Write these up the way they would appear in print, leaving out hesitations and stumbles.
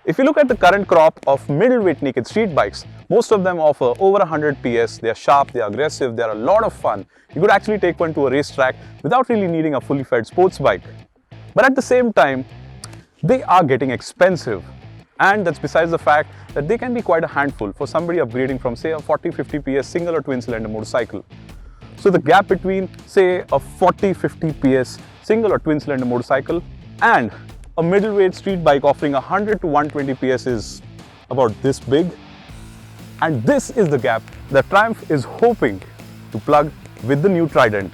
If you look at the current crop of middleweight naked street bikes, most of them offer over 100 PS, they are sharp, they are aggressive, they are a lot of fun. You could actually take one to a racetrack without really needing a fully fed sports bike. But at the same time, they are getting expensive. And that's besides the fact that they can be quite a handful for somebody upgrading from say a 40-50 PS single or twin cylinder motorcycle. So the gap between say a 40-50 PS single or twin cylinder motorcycle and a middleweight street bike offering 100 to 120 PS is about this big. And this is the gap that Triumph is hoping to plug with the new Trident.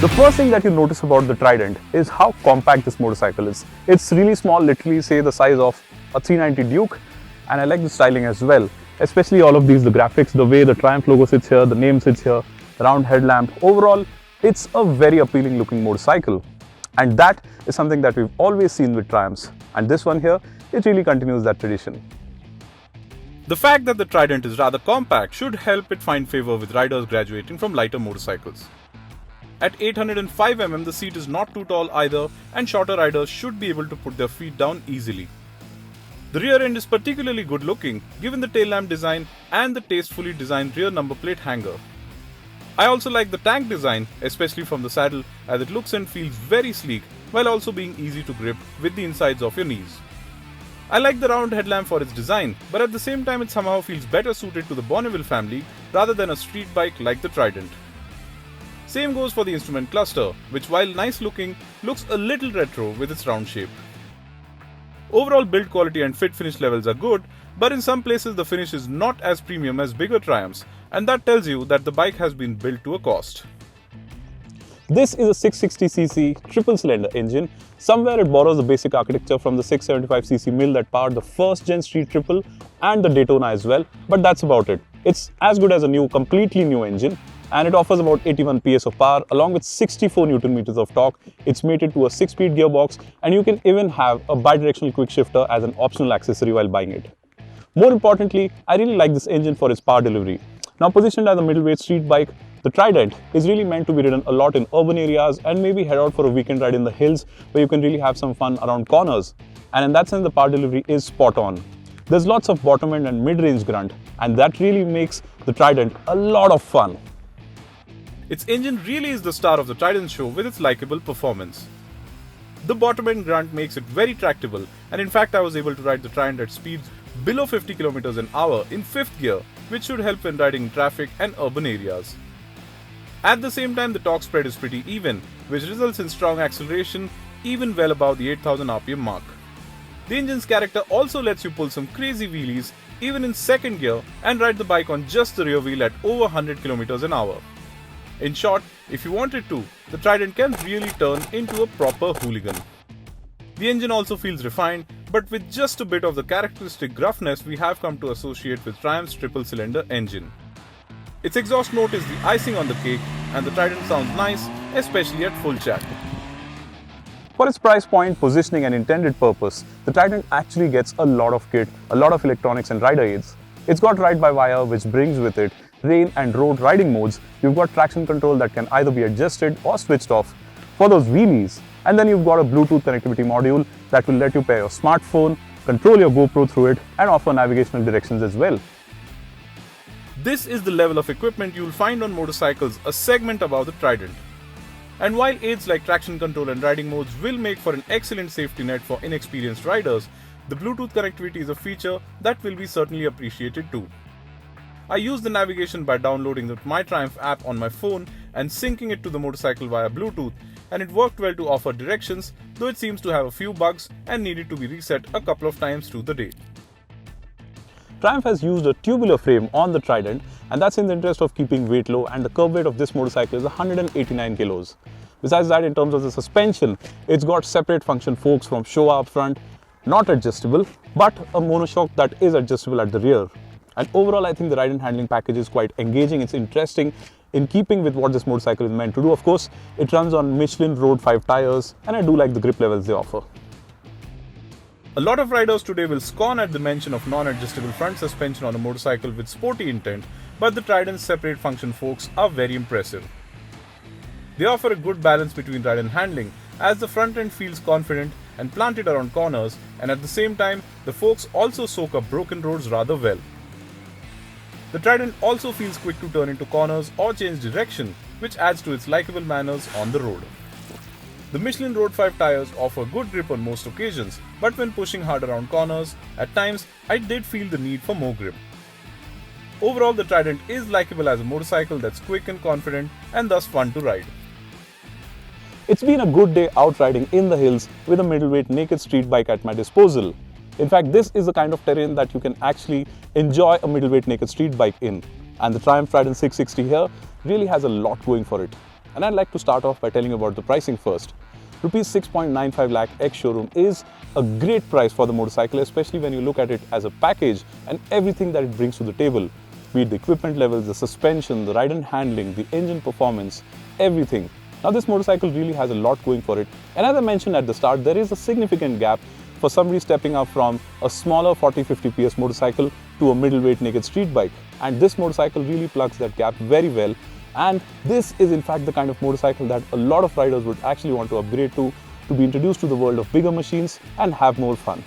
The first thing that you notice about the Trident is how compact this motorcycle is. It's really small, literally say the size of a 390 Duke, and I like the styling as well. Especially all of these, the graphics, the way the Triumph logo sits here, the name sits here, the round headlamp. Overall, it's a very appealing looking motorcycle. And that is something that we've always seen with Triumphs. And this one here, it really continues that tradition. The fact that the Trident is rather compact should help it find favor with riders graduating from lighter motorcycles. At 805 mm, the seat is not too tall either, and shorter riders should be able to put their feet down easily. The rear end is particularly good looking given the tail lamp design and the tastefully designed rear number plate hanger. I also like the tank design, especially from the saddle, as it looks and feels very sleek while also being easy to grip with the insides of your knees. I like the round headlamp for its design, but at the same time it somehow feels better suited to the Bonneville family rather than a street bike like the Trident. Same goes for the instrument cluster, which while nice looking, looks a little retro with its round shape. Overall build quality and fit finish levels are good, but in some places the finish is not as premium as bigger Triumphs, and that tells you that the bike has been built to a cost. This is a 660cc triple cylinder engine. Somewhere it borrows the basic architecture from the 675cc mill that powered the first gen street triple and the Daytona as well, but that's about it. It's as good as a completely new engine, and it offers about 81 PS of power along with 64 Newton meters of torque. It's mated to a 6-speed gearbox, and you can even have a bidirectional quick shifter as an optional accessory while buying it. More importantly, I really like this engine for its power delivery. Now positioned as a middleweight street bike, the Trident is really meant to be ridden a lot in urban areas and maybe head out for a weekend ride in the hills where you can really have some fun around corners. And in that sense, the power delivery is spot on. There's lots of bottom end and mid-range grunt, and that really makes the Trident a lot of fun. Its engine really is the star of the Trident show with its likable performance. The bottom end grunt makes it very tractable, and in fact I was able to ride the Trident at speeds below 50 km an hour in 5th gear, which should help when riding in traffic and urban areas. At the same time, the torque spread is pretty even, which results in strong acceleration even well above the 8000 RPM mark. The engine's character also lets you pull some crazy wheelies even in 2nd gear and ride the bike on just the rear wheel at over 100 km an hour. In short, if you wanted to, the Trident can really turn into a proper hooligan. The engine also feels refined, but with just a bit of the characteristic gruffness we have come to associate with Triumph's triple-cylinder engine. Its exhaust note is the icing on the cake, and the Trident sounds nice, especially at full jack. For its price point, positioning and intended purpose, the Trident actually gets a lot of kit, a lot of electronics and rider aids. It's got ride-by-wire, which brings with it rain and road riding modes. You've got traction control that can either be adjusted or switched off for those wheelies. And then you've got a Bluetooth connectivity module that will let you pair your smartphone, control your GoPro through it, and offer navigational directions as well. This is the level of equipment you'll find on motorcycles a segment above the Trident. And while aids like traction control and riding modes will make for an excellent safety net for inexperienced riders, the Bluetooth connectivity is a feature that will be certainly appreciated too. I use the navigation by downloading the My Triumph app on my phone and syncing it to the motorcycle via Bluetooth, and it worked well to offer directions, though it seems to have a few bugs and needed to be reset a couple of times through the day. Triumph has used a tubular frame on the Trident, and that's in the interest of keeping weight low, and the curb weight of this motorcycle is 189 kilos. Besides that, in terms of the suspension, it's got separate function forks from Showa up front, not adjustable, but a monoshock that is adjustable at the rear. And overall, I think the ride and handling package is quite engaging. It's interesting in keeping with what this motorcycle is meant to do. Of course, it runs on Michelin Road 5 tires, and I do like the grip levels they offer. A lot of riders today will scorn at the mention of non-adjustable front suspension on a motorcycle with sporty intent, but the Trident's separate function forks are very impressive. They offer a good balance between ride and handling, as the front end feels confident and planted around corners, and at the same time, the forks also soak up broken roads rather well. The Trident also feels quick to turn into corners or change direction, which adds to its likable manners on the road. The Michelin Road 5 tires offer good grip on most occasions, but when pushing hard around corners, at times I did feel the need for more grip. Overall, the Trident is likable as a motorcycle that's quick and confident and thus fun to ride. It's been a good day out riding in the hills with a middleweight naked street bike at my disposal. In fact, this is the kind of terrain that you can actually enjoy a middleweight naked street bike in. And the Triumph Trident 660 here really has a lot going for it. And I'd like to start off by telling you about the pricing first. Rupees 6.95 lakh ex-showroom is a great price for the motorcycle, especially when you look at it as a package and everything that it brings to the table. Be it the equipment levels, the suspension, the ride and handling, the engine performance, everything. Now this motorcycle really has a lot going for it, and as I mentioned at the start, there is a significant gap for somebody stepping up from a smaller 40-50 PS motorcycle to a middleweight naked street bike, and this motorcycle really plugs that gap very well. And this is in fact the kind of motorcycle that a lot of riders would actually want to upgrade to be introduced to the world of bigger machines and have more fun.